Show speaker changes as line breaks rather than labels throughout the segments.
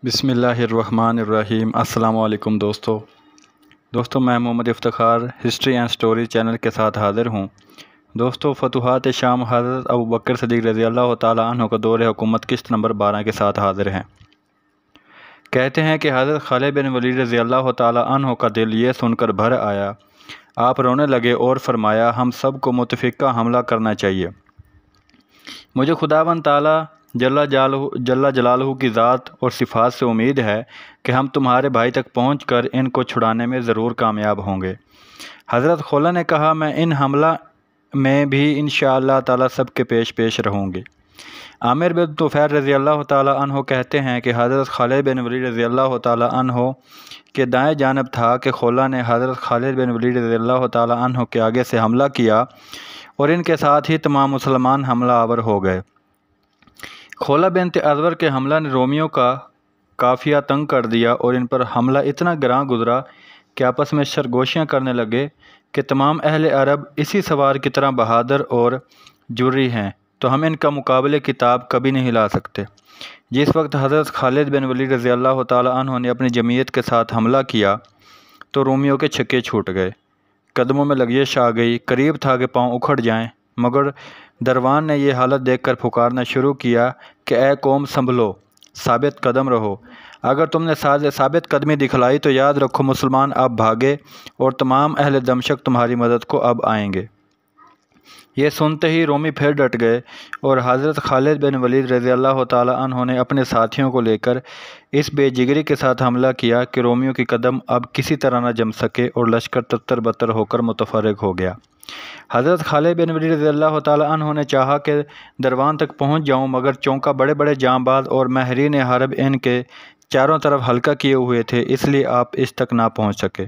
بسم اللہ الرحمن الرحیم۔ السلام علیکم دوستو میں Muhammad Iftikhar history and story channel کے ساتھ حاضر ہوں۔ دوستو فتوحات شام حضرت ابوبکر صدیق رضی اللہ تعالیٰ عنہ کا دور حکومت قسط نمبر 12 کے ساتھ حاضر ہیں۔ کہتے ہیں کہ حضرت خالد بن ولید رضی اللہ تعالیٰ عنہ کا دل یہ سن کر بھر آیا، آپ رونے لگے اور فرمایا ہم سب کو متفقہ حملہ کرنا چاہیے۔ مجھے خداوند تعالیٰ جل جلالہ کی ذات اور صفات سے امید ہے کہ ہم تمہارے بھائی تک پہنچ کر ان کو چھڑانے میں ضرور کامیاب ہوں گے۔ حضرت خولہ نے کہا میں ان حملہ میں بھی انشاءاللہ تعالیٰ سب کے پیش رہوں گی۔ عامر بن طفیل رضی اللہ تعالیٰ عنہ کہتے ہیں کہ حضرت خالد بن ولید رضی اللہ تعالیٰ عنہ کے دائیں جانب تھا کہ خولہ نے حضرت خالد بن ولید رضی اللہ تعالیٰ عنہ کے آگے سے حملہ کیا اور ان کے ساتھ ہی تمام مسلمان حملہ آور ہو گئے۔ خولہ بنت ازور کے حملہ نے رومیوں کا قافیہ تنگ کر دیا اور ان پر حملہ اتنا گراں گزرا کہ آپس میں سرگوشیاں کرنے لگے کہ تمام اہل عرب اسی سوار کی طرح بہادر اور جرئی ہیں تو ہم ان کا مقابلے کتاب کبھی نہیں لا سکتے۔ جس وقت حضرت خالد بن ولید رضی اللہ تعالیٰ عنہ نے اپنی جمعیت کے ساتھ حملہ کیا تو رومیوں کے چھکے چھوٹ گئے، قدموں میں لغزش آ گئی، قریب تھا کہ پاؤں اکھڑ جائیں، مگر دروان نے یہ حالت دیکھ کر پکارنا شروع کیا کہ اے قوم سنبھلو، ثابت قدم رہو۔ اگر تم نے ثابت قدمی دکھلائی تو یاد رکھو مسلمان اب بھاگے اور تمام اہل دمشق تمہاری مدد کو اب آئیں گے۔ یہ سنتے ہی رومی پھر ڈٹ گئے اور حضرت خالد بن ولید رضی اللہ تعالیٰ عنہ نے اپنے ساتھیوں کو لے کر اس بے جگری کے ساتھ حملہ کیا کہ رومیوں کی قدم اب کسی طرح نہ جم سکے اور لشکر تتر بتر ہو کر متفرق ہو گیا۔ حضرت خالد بن ولید رضی اللہ تعالیٰ عنہ نے چاہا کہ دروان تک پہنچ جاؤں، مگر چونکہ بڑے بڑے جانباز اور ماہرین حرب ان کے چاروں طرف حلقہ کیے ہوئے تھے، اس لیے آپ اس تک نہ پہنچ سکے۔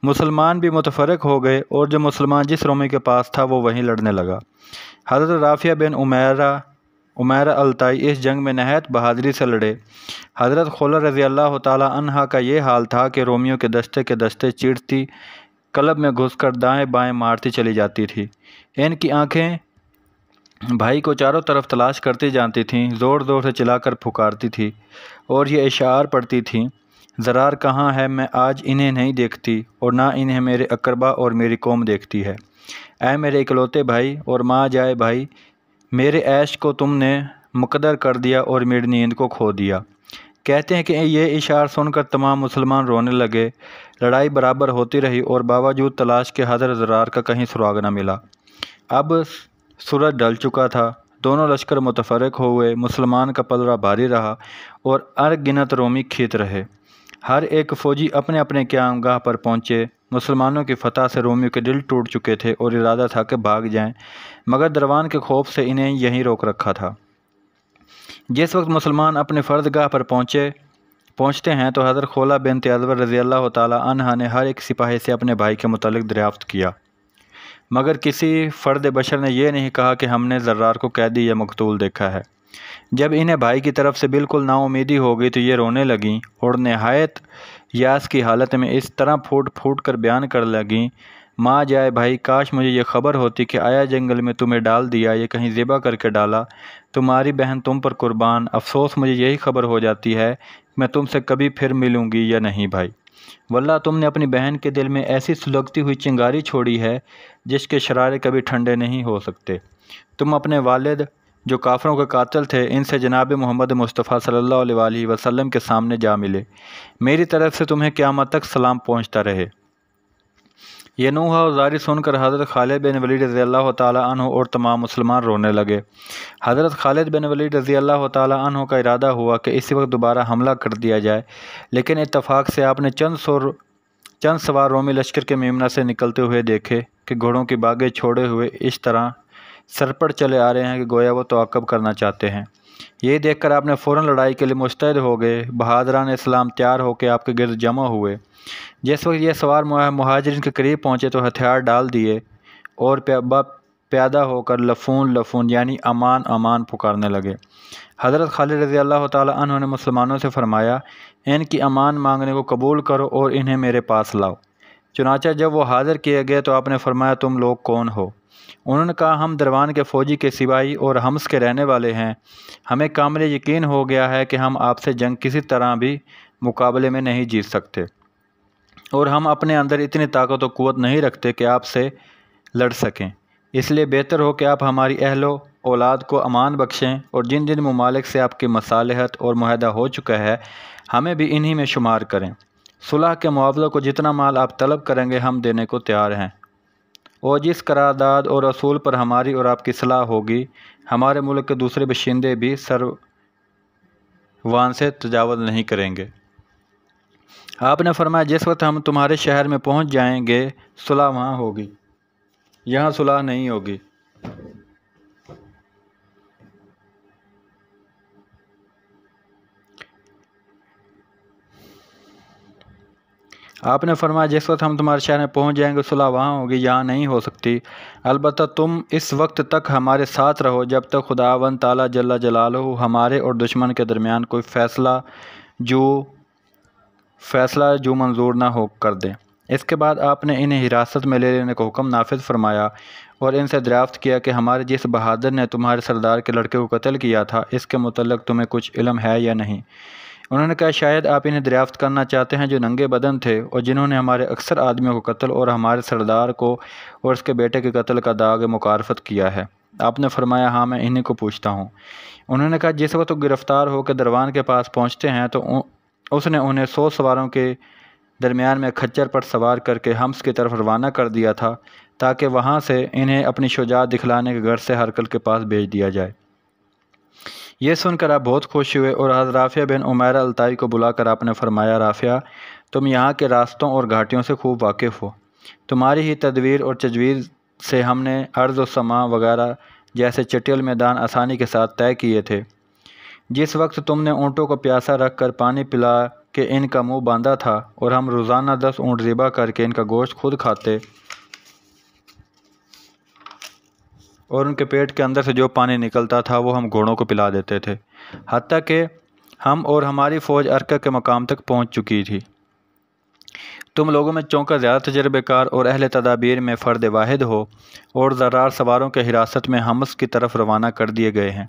مسلمان بھی متفرق ہو گئے اور جو مسلمان جس رومی کے پاس تھا وہ وہیں لڑنے لگا۔ حضرت رافع بن عمیرہ الطائی اس جنگ میں نہایت بہادری سے لڑے۔ حضرت خولہ رضی اللہ تعالیٰ عنہ کا یہ حال تھا کہ رومیوں کے دستے چیرتی قلب میں گھس کر دائیں بائیں مارتی چلی جاتی تھی۔ ان کی آنکھیں بھائی کو چاروں طرف تلاش کرتی جانتی تھیں، زور زور سے چلا کر پکارتی تھی اور یہ اشعار پڑھتی تھیں، زرار کہاں ہے میں آج انہیں نہیں دیکھتی اور نہ انہیں میرے اقربا اور میری قوم دیکھتی ہے۔ اے میرے اکلوتے بھائی اور ماں جائے بھائی، میرے عیش کو تم نے مقدر کر دیا اور میری نیند کو کھو دیا۔ کہتے ہیں کہ یہ اشعار سن کر تمام مسلمان رونے لگے، لڑائی برابر ہوتی رہی اور باوجود تلاش کے حضرت زرار کا کہیں سراغ نہ ملا۔ اب سورج ڈل چکا تھا، دونوں لشکر متفرق ہوئے، مسلمان کا پلڑا بھاری رہا اور انگنت رومی کھیت رہے۔ ہر ایک فوجی اپنے اپنے قیامگاہ پر پہنچے۔ مسلمانوں کی فتح سے رومیوں کے دل ٹوٹ چکے تھے اور ارادہ تھا کہ بھاگ جائیں، مگر دروان کے خوف سے انہیں یہیں روک رکھا تھا۔ جس وقت مسلمان اپنے فرد گاہ پر پہنچتے ہیں تو حضرت خولہ بنت ازور رضی اللہ تعالیٰ عنہ نے ہر ایک سپاہی سے اپنے بھائی کے متعلق دریافت کیا، مگر کسی فرد بشر نے یہ نہیں کہا کہ ہم نے زرار کو قیدی یا مقتول دیکھا ہے۔ جب انہیں بھائی کی طرف سے بالکل نا امیدی ہو گئی تو یہ رونے لگیں اور نہایت یاس کی حالت میں اس طرح پھوٹ کر بیان کر لگیں، ماں جائے بھائی، کاش مجھے یہ خبر ہوتی کہ آیا جنگل میں تمہیں ڈال دیا یا کہیں ذبح کر کے ڈالا، تمہاری بہن تم پر قربان، افسوس مجھے یہی خبر ہو جاتی ہے میں تم سے کبھی پھر ملوں گی یا نہیں بھائی۔ واللہ تم نے اپنی بہن کے دل میں ایسی سلگتی ہوئی چنگاری چھوڑی ہے جس کے شرارے کبھی ٹھنڈے نہیں ہو سکتے۔ تم اپنے والد جو کافروں کے قاتل تھے ان سے جناب محمد مصطفیٰ صلی اللہ علیہ وآلہ وسلم کے سامنے جا ملے، میری طرف سے تمہیں قیامت تک سلام پہنچتا رہے۔ یہ نوحہ و زاری سن کر حضرت خالد بن ولید رضی اللہ تعالیٰ عنہ اور تمام مسلمان رونے لگے۔ حضرت خالد بن ولید رضی اللہ تعالیٰ عنہ کا ارادہ ہوا کہ اسی وقت دوبارہ حملہ کر دیا جائے، لیکن اتفاق سے آپ نے چند سوار رومی لشکر کے میمنہ سے نکلتے ہوئے دیکھے کہ گھوڑوں کی باگیں چھوڑے ہوئے اس طرح سرپٹ چلے آ رہے ہیں کہ گویا وہ تعاقب کرنا چاہتے ہیں۔ یہ دیکھ کر آپ نے فوراً لڑائی کے لیے مستعد ہو گئے۔ بہادران اسلام تیار ہو کے آپ کے گرد جمع ہوئے۔ جس وقت یہ سوار مہاجرین کے قریب پہنچے تو ہتھیار ڈال دیے اور پیادہ ہو کر لفون یعنی امان امان پکارنے لگے۔ حضرت خالد رضی اللہ تعالیٰ عنہ نے مسلمانوں سے فرمایا ان کی امان مانگنے کو قبول کرو اور انہیں میرے پاس لاؤ۔ چنانچہ جب وہ حاضر کیے گئے تو آپ نے فرمایا تم لوگ کون ہو؟ انہوں نے کہا ہم دروان کے فوجی کے سپاہی اور حمص کے رہنے والے ہیں، ہمیں کامل یقین ہو گیا ہے کہ ہم آپ سے جنگ کسی طرح بھی مقابلے میں نہیں جیت سکتے، اور ہم اپنے اندر اتنی طاقت و قوت نہیں رکھتے کہ آپ سے لڑ سکیں، اس لیے بہتر ہو کہ آپ ہماری اہل و اولاد کو امان بخشیں، اور جن جن ممالک سے آپ کی مصالحت اور معاہدہ ہو چکا ہے ہمیں بھی انہی میں شمار کریں۔ صلح کے معاوضہ کو جتنا مال آپ طلب کریں گے ہم دینے کو تیار ہیں، اور جس قرارداد اور اصول پر ہماری اور آپ کی صلاح ہوگی ہمارے ملک کے دوسرے باشندے بھی سروان سے تجاوز نہیں کریں گے۔ آپ نے فرمایا جس وقت ہم تمہارے شہر میں پہنچ جائیں گے صلح وہاں ہوگی، یہاں صلح نہیں ہوگی۔ آپ نے فرمایا جس وقت ہم تمہارے شہر میں پہنچ جائیں گے صلح وہاں ہوگی، یہاں نہیں ہو سکتی، البتہ تم اس وقت تک ہمارے ساتھ رہو جب تک خداوند تعالیٰ جل جلالہ ہمارے اور دشمن کے درمیان کوئی فیصلہ جو منظور نہ ہو کر دیں۔ اس کے بعد آپ نے انہیں حراست میں لے لینے کا حکم نافذ فرمایا اور ان سے دریافت کیا کہ ہمارے جس بہادر نے تمہارے سردار کے لڑکے کو قتل کیا تھا اس کے متعلق تمہیں کچھ علم ہے یا نہیں؟ انہوں نے کہا شاید آپ انہیں دریافت کرنا چاہتے ہیں جو ننگے بدن تھے اور جنہوں نے ہمارے اکثر آدمیوں کو قتل اور ہمارے سردار کو اور اس کے بیٹے کے قتل کا داغ مکافرت کیا ہے۔ آپ نے فرمایا ہاں میں انہیں کو پوچھتا ہوں۔ انہوں نے کہا جس وقت وہ گرفتار ہو کے دروان کے پاس پہنچتے ہیں تو اس نے انہیں 100 سواروں کے درمیان میں کھچر پر سوار کر کے حمص کی طرف روانہ کر دیا تھا تاکہ وہاں سے انہیں اپنی شجاعت دکھلانے کے غرض سے ہرقل کے پاس بھیج دیا جائے۔ یہ سن کر آپ بہت خوش ہوئے اور حضرت رافع بن عمیرہ الطائی کو بلا کر آپ نے فرمایا رافع تم یہاں کے راستوں اور گھاٹیوں سے خوب واقف ہو، تمہاری ہی تدبیر اور تجویز سے ہم نے ارض و سماء وغیرہ جیسے چٹیل میدان آسانی کے ساتھ طے کیے تھے۔ جس وقت تم نے اونٹوں کو پیاسا رکھ کر پانی پلا کے ان کا منہ باندھا تھا اور ہم روزانہ 10 اونٹ ذبح کر کے ان کا گوشت خود کھاتے اور ان کے پیٹ کے اندر سے جو پانی نکلتا تھا وہ ہم گھوڑوں کو پلا دیتے تھے، حتیٰ کہ ہم اور ہماری فوج ارکہ کے مقام تک پہنچ چکی تھی۔ تم لوگوں میں چونکہ زیادہ تجربے کار اور اہل تدابیر میں فرد واحد ہو اور ذرار سواروں کے حراست میں حمص کی طرف روانہ کر دیے گئے ہیں،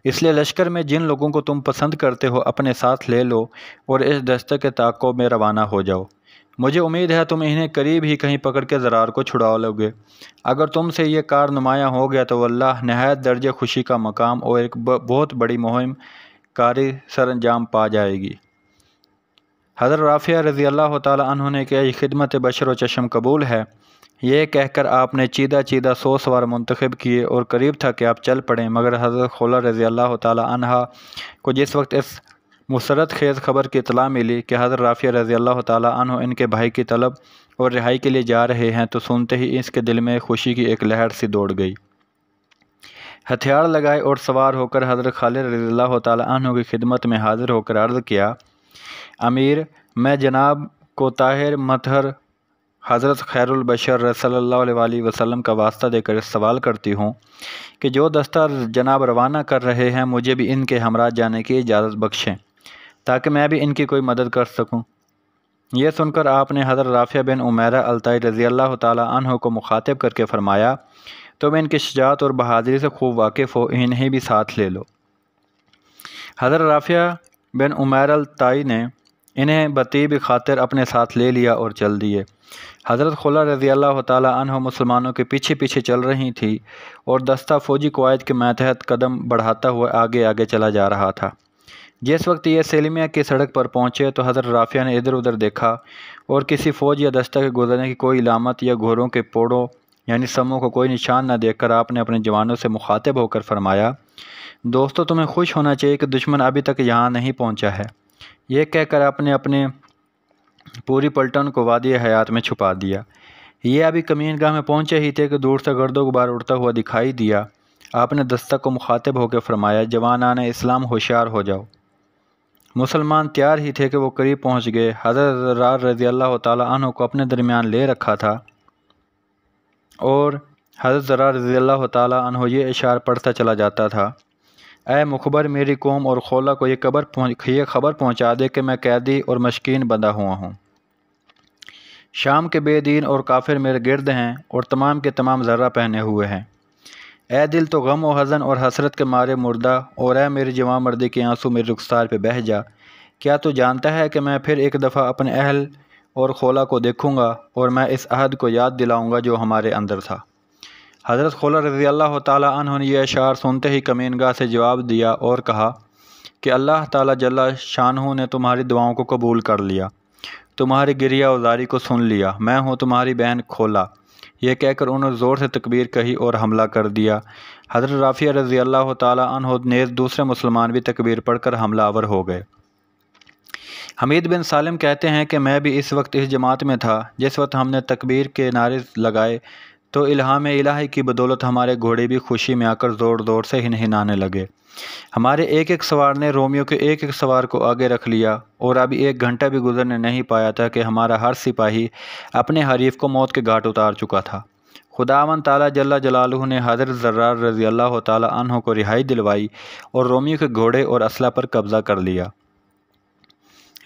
اس لیے لشکر میں جن لوگوں کو تم پسند کرتے ہو اپنے ساتھ لے لو اور اس دستے کے تعاقب میں روانہ ہو جاؤ۔ مجھے امید ہے تم انہیں قریب ہی کہیں پکڑ کے ذرار کو چھڑا لو گے۔ اگر تم سے یہ کار نمایاں ہو گیا تو واللہ نہایت درجہ خوشی کا مقام اور ایک بہت بڑی مہم کاری سر انجام پا جائے گی۔ حضرت رافع رضی اللہ تعالیٰ عنہ نے کہا یہ خدمت بشر و چشم قبول ہے۔ یہ کہہ کر آپ نے چیدہ 100 سوار منتخب کیے اور قریب تھا کہ آپ چل پڑیں، مگر حضرت خولہ رضی اللہ تعالیٰ عنہ کو جس وقت اس مسرت خیز خبر کی اطلاع ملی کہ حضرت رافع رضی اللہ تعالیٰ عنہ ان کے بھائی کی طلب اور رہائی کے لیے جا رہے ہیں تو سنتے ہی اس کے دل میں خوشی کی ایک لہر سی دوڑ گئی۔ ہتھیار لگائے اور سوار ہو کر حضرت خالد رضی اللہ تعالیٰ عنہ کی خدمت میں حاضر ہو کر عرض کیا امیر میں جناب کو طاہر مطہر حضرت خیر البشر صلی اللہ علیہ وسلم کا واسطہ دے کر سوال کرتی ہوں کہ جو دستہ جناب روانہ کر رہے ہیں مجھے بھی ان کے ہمراہ جانے کی اجازت بخشیں تاکہ میں بھی ان کی کوئی مدد کر سکوں۔ یہ سن کر آپ نے حضرت رافع بن عمیرہ الطائی رضی اللہ تعالیٰ عنہ کو مخاطب کر کے فرمایا تم ان کی شجاعت اور بہادری سے خوب واقف ہو، انہیں بھی ساتھ لے لو۔ حضرت رافع بن عمیرہ الطائی نے انہیں بطیب خاطر اپنے ساتھ لے لیا اور چل دیے۔ حضرت خولہ رضی اللہ تعالیٰ عنہ مسلمانوں کے پیچھے پیچھے چل رہی تھی اور دستہ فوجی قواعد کے ماتحت قدم بڑھاتا ہوا آگے آگے چلا جا رہا تھا۔ جس وقت یہ سیلمیہ کی سڑک پر پہنچے تو حضرت رافع نے ادھر ادھر دیکھا اور کسی فوج یا دستہ کے گزرنے کی کوئی علامت یا گھوڑوں کے پوڑوں یعنی سموں کو کوئی نشان نہ دیکھ کر آپ نے اپنے جوانوں سے مخاطب ہو کر فرمایا دوستو تمہیں خوش ہونا چاہیے کہ دشمن ابھی تک یہاں نہیں پہنچا ہے۔ یہ کہہ کر آپ نے اپنے پوری پلٹن کو وادی حیات میں چھپا دیا۔ یہ ابھی کمین گاہ میں پہنچے ہی تھے کہ دور سے گرد و غبار اڑتا ہوا دکھائی دیا۔ آپ نے دستہ کو مخاطب ہو کے فرمایا جوانان اسلام ہوشیار ہو جاؤ۔ مسلمان تیار ہی تھے کہ وہ قریب پہنچ گئے۔ حضرت زرار رضی اللہ تعالیٰ عنہ کو اپنے درمیان لے رکھا تھا اور حضرت زرار رضی اللہ تعالیٰ عنہ یہ اشعار پڑھتا چلا جاتا تھا اے مخبر میری قوم اور خولہ کو یہ خبر پہنچا دے کہ میں قیدی اور مشکین بندہ ہوا ہوں۔ شام کے بے دین اور کافر میرے گرد ہیں اور تمام کے تمام ذرہ پہنے ہوئے ہیں۔ اے دل تو غم و حزن اور حسرت کے مارے مردہ، اور اے میری جوان مردی کے آنسو میری رخسار پہ بہہ جا۔ کیا تو جانتا ہے کہ میں پھر ایک دفعہ اپنے اہل اور خولہ کو دیکھوں گا اور میں اس عہد کو یاد دلاؤں گا جو ہمارے اندر تھا۔ حضرت خولہ رضی اللہ تعالیٰ عنہ نے یہ اشعار سنتے ہی کمین گاہ سے جواب دیا اور کہا کہ اللہ تعالیٰ جل شانہ نے تمہاری دعاؤں کو قبول کر لیا، تمہاری گریہ و زاری کو سن لیا۔ میں ہوں تمہاری بہن خولہ۔ یہ کہہ کر انہوں نے زور سے تکبیر کہی اور حملہ کر دیا۔ حضرت رافیہ رضی اللہ تعالیٰ عنہ نیز دوسرے مسلمان بھی تکبیر پڑھ کر حملہ آور ہو گئے۔ حمید بن سالم کہتے ہیں کہ میں بھی اس وقت اس جماعت میں تھا جس وقت ہم نے تکبیر کے نعرے لگائے تو الہام الہی کی بدولت ہمارے گھوڑے بھی خوشی میں آ کر زور زور سے ہنہنانے لگے۔ ہمارے ایک ایک سوار نے رومیو کے ایک ایک سوار کو آگے رکھ لیا اور ابھی ایک گھنٹہ بھی گزرنے نہیں پایا تھا کہ ہمارا ہر سپاہی اپنے حریف کو موت کے گھاٹ اتار چکا تھا۔ خداوند تعالیٰ جل جلالہ نے حضرت زرار رضی اللہ تعالیٰ عنہ کو رہائی دلوائی اور رومیو کے گھوڑے اور اسلحہ پر قبضہ کر لیا۔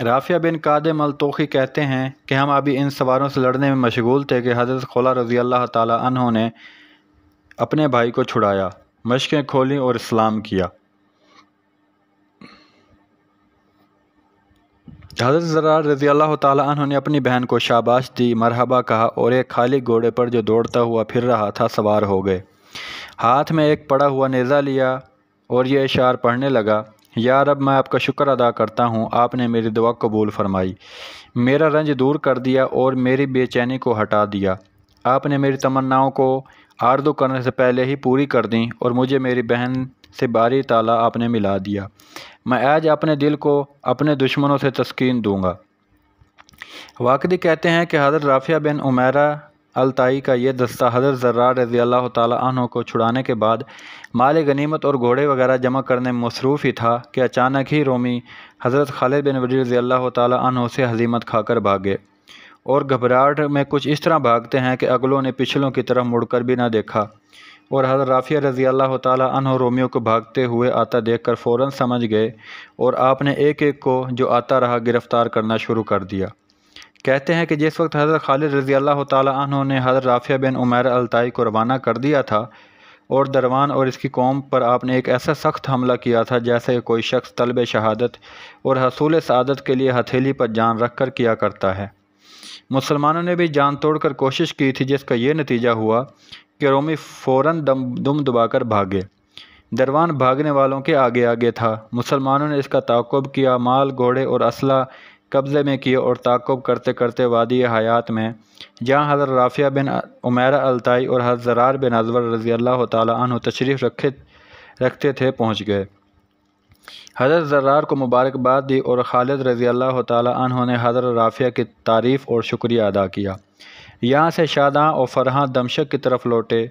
رافیہ بن قادم الطوخی کہتے ہیں کہ ہم ابھی ان سواروں سے لڑنے میں مشغول تھے کہ حضرت خولہ رضی اللہ تعالیٰ عنہ نے اپنے بھائی کو چھڑایا، مشقیں کھولیں اور اسلام کیا۔ حضرت زرار رضی اللہ تعالیٰ عنہ نے اپنی بہن کو شاباش دی، مرحبا کہا اور ایک خالی گھوڑے پر جو دوڑتا ہوا پھر رہا تھا سوار ہو گئے۔ ہاتھ میں ایک پڑا ہوا نیزہ لیا اور یہ اشعار پڑھنے لگا، یا رب میں آپ کا شکر ادا کرتا ہوں، آپ نے میری دعا قبول فرمائی، میرا رنج دور کر دیا اور میری بے چینی کو ہٹا دیا۔ آپ نے میری تمناؤں کو آرزو کرنے سے پہلے ہی پوری کر دیں اور مجھے میری بہن سے باری تعالیٰ آپ نے ملا دیا۔ میں آج اپنے دل کو اپنے دشمنوں سے تسکین دوں گا۔ واقدی کہتے ہیں کہ حضرت رافیہ بن عمیرہ الطائی کا یہ دستہ حضرت زرار رضی اللہ تعالیٰ عنہ کو چھڑانے کے بعد مال غنیمت اور گھوڑے وغیرہ جمع کرنے میں مصروف ہی تھا کہ اچانک ہی رومی حضرت خالد بن ولید رضی اللہ تعالیٰ عنہ سے ہزیمت کھا کر بھاگے اور گھبراہٹ میں کچھ اس طرح بھاگتے ہیں کہ اگلوں نے پچھلوں کی طرف مڑ کر بھی نہ دیکھا، اور حضرت رافیہ رضی اللہ تعالیٰ عنہ رومیوں کو بھاگتے ہوئے آتا دیکھ کر فوراً سمجھ گئے اور آپ نے ایک ایک کو جو آتا رہا گرفتار کرنا شروع کر دیا۔ کہتے ہیں کہ جس وقت حضرت خالد رضی اللہ تعالیٰ عنہ نے حضرت رافیہ بن عمیرہ الطائی کو روانہ کر دیا تھا اور دروان اور اس کی قوم پر آپ نے ایک ایسا سخت حملہ کیا تھا جیسے کہ کوئی شخص طلب شہادت اور حصول سعادت کے لیے ہتھیلی پر جان رکھ کر کیا کرتا ہے۔ مسلمانوں نے بھی جان توڑ کر کوشش کی تھی جس کا یہ نتیجہ ہوا کہ رومی فوراً دم دبا کر بھاگے۔ دروان بھاگنے والوں کے آگے آگے تھا۔ مسلمانوں نے اس کا تعاقب کیا، مال گھوڑے اور اسلحہ قبضے میں کیے اور تعاقب کرتے کرتے وادی حیات میں جہاں حضرت رافیہ بن عمیرہ الطائی اور حضرت زرار بن ازور رضی اللہ تعالیٰ عنہ تشریف رکھتے تھے پہنچ گئے۔ حضرت زرار کو مبارکباد دی اور خالد رضی اللہ تعالیٰ عنہ نے حضرت رافیہ کی تعریف اور شکریہ ادا کیا۔ یہاں سے شاداں اور فرحاں دمشق کی طرف لوٹے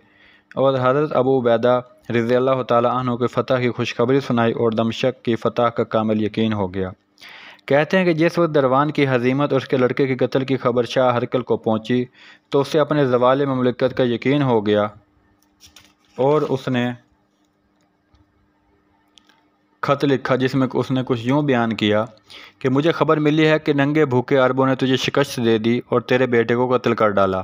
اور حضرت ابو عبیدہ رضی اللہ تعالیٰ عنہ کی فتح کی خوشخبری سنائی اور دمشق کی فتح کا کامل یقین ہو گیا۔ کہتے ہیں کہ جس وقت دروان کی ہزیمت اور اس کے لڑکے کے قتل کی خبر شاہ ہرقل کو پہنچی تو اسے اپنے زوال مملکت کا یقین ہو گیا اور اس نے خط لکھا جس میں اس نے کچھ یوں بیان کیا کہ مجھے خبر ملی ہے کہ ننگے بھوکے عربوں نے تجھے شکست دے دی اور تیرے بیٹے کو قتل کر ڈالا۔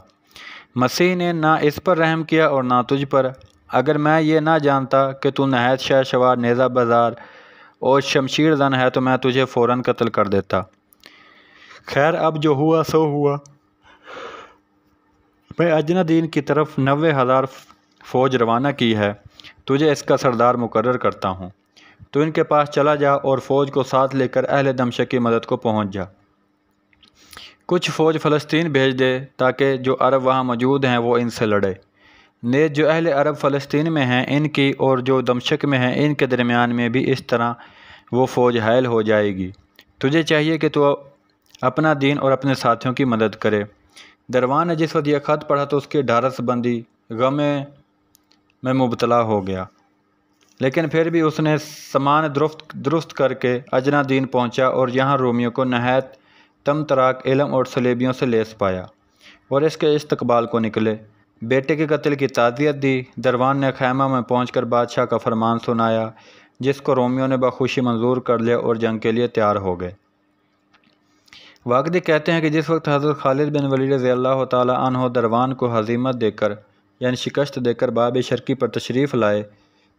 مسیح نے نہ اس پر رحم کیا اور نہ تجھ پر۔ اگر میں یہ نہ جانتا کہ تو نہایت شہ شوار نیزہ بازار اور شمشیر زن ہے تو میں تجھے فوراً قتل کر دیتا۔ خیر اب جو ہوا سو ہوا۔ میں اجنا دین کی طرف 90,000 فوج روانہ کی ہے، تجھے اس کا سردار مقرر کرتا ہوں۔ تو ان کے پاس چلا جا اور فوج کو ساتھ لے کر اہل دمشق کی مدد کو پہنچ جا۔ کچھ فوج فلسطین بھیج دے تاکہ جو عرب وہاں موجود ہیں وہ ان سے لڑے۔ نیز جو اہل عرب فلسطین میں ہیں ان کی اور جو دمشق میں ہیں ان کے درمیان میں بھی اس طرح وہ فوج حائل ہو جائے گی۔ تجھے چاہیے کہ تو اپنا دین اور اپنے ساتھیوں کی مدد کرے۔ دروان نے جس وقت یہ خط پڑھا تو اس کی ڈھارس بندی غم میں مبتلا ہو گیا، لیکن پھر بھی اس نے سامان درست کر کے اجنا دین پہنچا اور یہاں رومیوں کو نہایت تم تراک علم اور صلیبیوں سے لیس پایا اور اس کے استقبال کو نکلے۔ بیٹے کے قتل کی تعزیت دی۔ دروان نے خیمہ میں پہنچ کر بادشاہ کا فرمان سنایا جس کو رومیوں نے بخوشی منظور کر لیا اور جنگ کے لیے تیار ہو گئے۔ واقدی کہتے ہیں کہ جس وقت حضرت خالد بن ولید رضی اللہ تعالیٰ عنہ دروان کو ہزیمت دے کر یعنی شکست دے کر باب شرقی پر تشریف لائے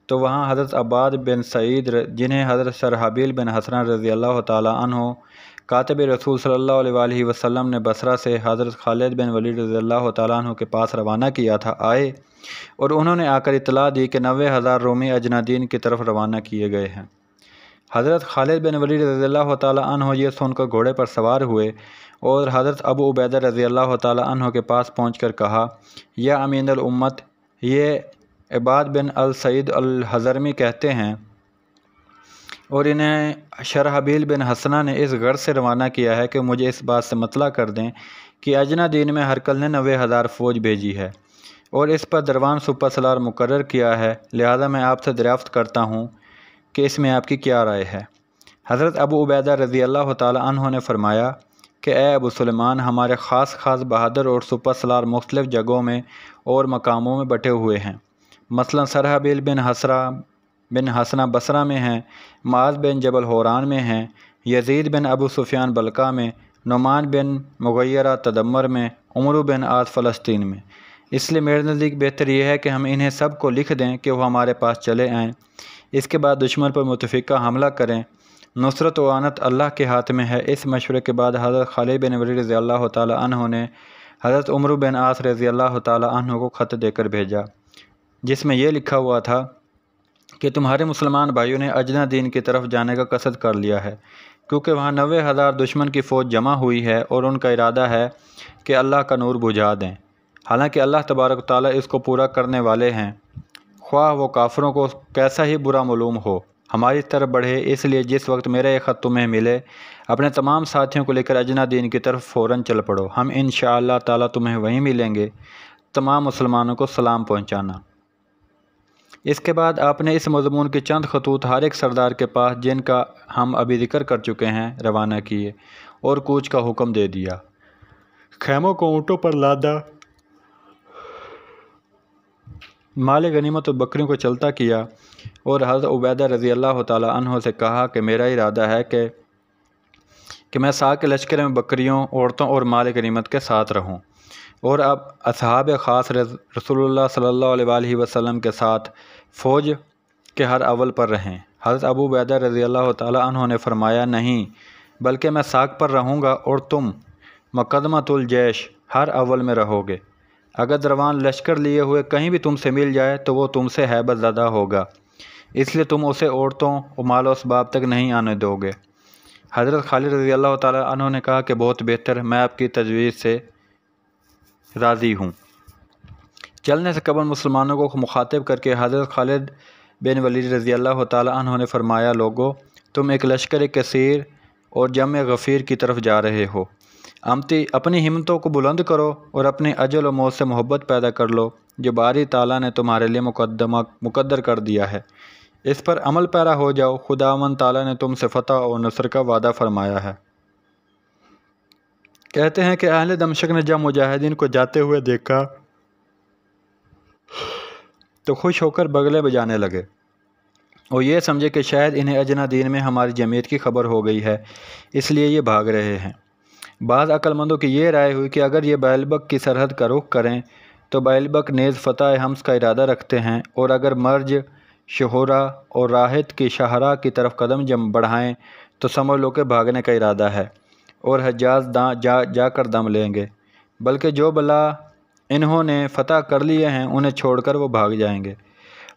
تو وہاں حضرت عباد بن سعید جنہیں حضرت شرحبیل بن حسن رضی اللہ تعالیٰ عنہ کاتب رسول صلی اللہ علیہ وآلہ وسلم نے بصرہ سے حضرت خالد بن ولید رضی اللہ تعالیٰ عنہ کے پاس روانہ کیا تھا آئے اور انہوں نے آ کر اطلاع دی کہ 90,000 رومی اجنادین کی طرف روانہ کیے گئے ہیں۔ حضرت خالد بن ولید رضی اللہ تعالیٰ عنہ یہ سن کر گھوڑے پر سوار ہوئے اور حضرت ابو عبیدہ رضی اللہ تعالیٰ عنہ کے پاس پہنچ کر کہا، یا امین الامت، یہ عباد بن السعید الحضرمی کہتے ہیں اور انہیں شرحبیل بن حسنہ نے اس غرض سے روانہ کیا ہے کہ مجھے اس بات سے مطلع کر دیں کہ اجنادین میں ہرقل نے 90,000 فوج بھیجی ہے اور اس پر دروان سپہ سالار مقرر کیا ہے، لہذا میں آپ سے دریافت کرتا ہوں کہ اس میں آپ کی کیا رائے ہے؟ حضرت ابو عبیدہ رضی اللہ تعالیٰ عنہ نے فرمایا کہ اے ابو سلیمان، ہمارے خاص بہادر اور سپہ سالار مختلف جگہوں میں اور مقاموں میں بٹے ہوئے ہیں، مثلا شرحبیل بن حسنہ بصرہ میں ہیں، معاذ بن جبل حوران میں ہیں، یزید بن ابو سفیان بلقا میں، نعمان بن مغیرہ تدمر میں، عمرو بن عاص فلسطین میں۔ اس لیے میرے نزدیک بہتر یہ ہے کہ ہم انہیں سب کو لکھ دیں کہ وہ ہمارے پاس چلے آئیں، اس کے بعد دشمن پر متفقہ حملہ کریں، نصرت و اعانت اللہ کے ہاتھ میں ہے۔ اس مشورے کے بعد حضرت خالد بن ولید رضی اللہ تعالیٰ عنہ نے حضرت عمرو بن عاص رضی اللہ تعالیٰ عنہ کو خط دے کر بھیجا، جس میں یہ لکھا ہوا تھا کہ تمہارے مسلمان بھائیوں نے اجنادین کی طرف جانے کا قصد کر لیا ہے، کیونکہ وہاں 90,000 دشمن کی فوج جمع ہوئی ہے اور ان کا ارادہ ہے کہ اللہ کا نور بجھا دیں، حالانکہ اللہ تبارک و تعالیٰ اس کو پورا کرنے والے ہیں، خواہ وہ کافروں کو کیسا ہی برا معلوم ہو۔ ہماری طرف بڑھے، اس لیے جس وقت میرا یہ خط تمہیں ملے اپنے تمام ساتھیوں کو لے کر اجنادین کی طرف فوراً چل پڑو، ہم انشاءاللہ تعالیٰ تمہیں وہیں ملیں گے، تمام مسلمانوں کو سلام پہنچانا۔ اس کے بعد آپ نے اس مضمون کے چند خطوط ہر ایک سردار کے پاس، جن کا ہم ابھی ذکر کر چکے ہیں، روانہ کیے اور کوچ کا حکم دے دیا، خیموں کو اونٹوں پر لادا، مال غنیمت اور بکریوں کو چلتا کیا، اور حضرت عبیدہ رضی اللہ تعالیٰ عنہ سے کہا کہ میرا ارادہ ہے کہ میں ساکھ کے لشکر میں بکریوں، عورتوں اور مال غنیمت کے ساتھ رہوں، اور اب اصحاب خاص رسول اللہ صلی اللہ علیہ وآلہ وسلم کے ساتھ فوج کے ہر اول پر رہیں۔ حضرت ابو عبیدہ رضی اللہ تعالیٰ عنہ نے فرمایا، نہیں، بلکہ میں ساکھ پر رہوں گا اور تم مقدمۃ الجیش ہر اول میں رہو گے۔ اگر دروان لشکر لیے ہوئے کہیں بھی تم سے مل جائے تو وہ تم سے ہیبت زدہ ہوگا، اس لیے تم اسے عورتوں و مال و اسباب تک نہیں آنے دو گے۔ حضرت خالد رضی اللہ تعالیٰ عنہ نے کہا کہ بہت بہتر، میں آپ کی تجویز سے راضی ہوں۔ چلنے سے قبل مسلمانوں کو مخاطب کر کے حضرت خالد بن ولید رضی اللہ تعالیٰ عنہ نے فرمایا، لوگو، تم ایک لشکر کثیر اور جمع غفیر کی طرف جا رہے ہو، اپنی ہمتوں کو بلند کرو اور اپنی اجل و موت سے محبت پیدا کر لو جو باری تعالیٰ نے تمہارے لیے مقدر کر دیا ہے، اس پر عمل پیرا ہو جاؤ، خداوند تعالیٰ نے تم سے فتح اور نصر کا وعدہ فرمایا ہے۔ کہتے ہیں کہ اہل دمشق نے جب مجاہدین کو جاتے ہوئے دیکھا تو خوش ہو کر بغلے بجانے لگے اور یہ سمجھے کہ شاید انہیں اجنادین میں ہماری جمعیت کی خبر ہو گئی ہے، اس لیے یہ بھاگ رہے ہیں۔ بعض عقل مندوں کی یہ رائے ہوئی کہ اگر یہ بیلبک کی سرحد کا رخ کریں تو بیلبک نیز فتح حمص کا ارادہ رکھتے ہیں، اور اگر مرج، شہورہ اور راحت کی شاہراہ کی طرف قدم بڑھائیں تو سمجھ لو کہ بھاگنے کا ارادہ ہے اور حجاز جا کر دم لیں گے، بلکہ جو بلا انہوں نے فتح کر لیے ہیں انہیں چھوڑ کر وہ بھاگ جائیں گے۔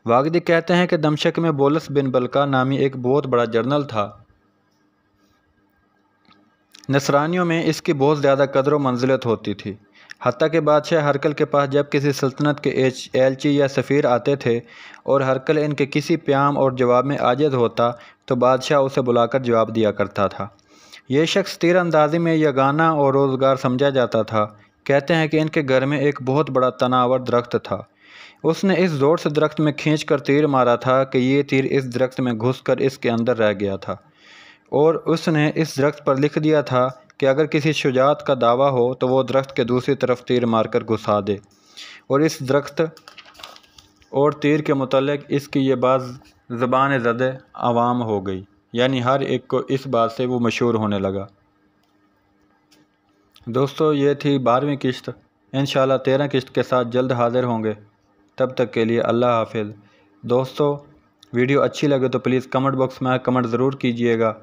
واقدی کہتے ہیں کہ دمشق میں بولس بن بلقا نامی ایک بہت بڑا جنرل تھا، نصرانیوں میں اس کی بہت زیادہ قدر و منزلت ہوتی تھی، حتیٰ کہ بادشاہ ہرقل کے پاس جب کسی سلطنت کے ایلچی یا سفیر آتے تھے اور ہرقل ان کے کسی پیام اور جواب میں عاجز ہوتا تو بادشاہ اسے بلا کر جواب دیا کرتا تھا۔ یہ شخص تیر اندازی میں یگانہ اور روزگار سمجھا جاتا تھا۔ کہتے ہیں کہ ان کے گھر میں ایک بہت بڑا تناور درخت تھا، اس نے اس زور سے درخت میں کھینچ کر تیر مارا تھا کہ یہ تیر اس درخت میں گھس کر اس کے اندر رہ گیا تھا، اور اس نے اس درخت پر لکھ دیا تھا کہ اگر کسی شجاعت کا دعویٰ ہو تو وہ درخت کے دوسری طرف تیر مار کر گھسا دے، اور اس درخت اور تیر کے متعلق اس کی یہ بات زبان زدہ عوام ہو گئی، یعنی ہر ایک کو اس بات سے وہ مشہور ہونے لگا۔ دوستو یہ تھی 12ویں قسط، انشاءاللہ 13 قسط کے ساتھ جلد حاضر ہوں گے، تب تک کے لیے اللہ حافظ۔ دوستو ویڈیو اچھی لگے تو پلیز کمنٹ باکس میں کمنٹ ضرور کیجئے گا۔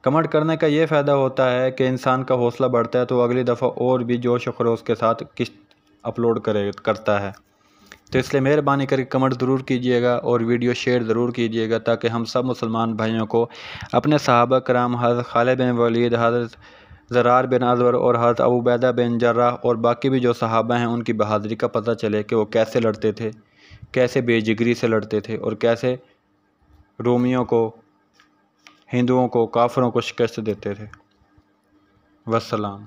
کمنٹ کرنے کا یہ فائدہ ہوتا ہے کہ انسان کا حوصلہ بڑھتا ہے تو اگلی دفعہ اور بھی جوش و خروش کے ساتھ قسط اپلوڈ کرتا ہے، تو اس لیے مہربانی کر کے کمنٹ ضرور کیجئے گا اور ویڈیو شیئر ضرور کیجئے گا، تاکہ ہم سب مسلمان بھائیوں کو اپنے صحابہ کرام حضرت خالد بن ولید، حضرت زرار بن ازور اور حضرت ابو عبیدہ بن جراح اور باقی بھی جو صحابہ ہیں ان کی بہادری کا پتہ چلے کہ وہ کیسے لڑتے تھے، کیسے بے جگری سے لڑتے تھے اور کیسے رومیوں کو، ہندوؤں کو، کافروں کو شکست دیتے تھے۔ والسلام۔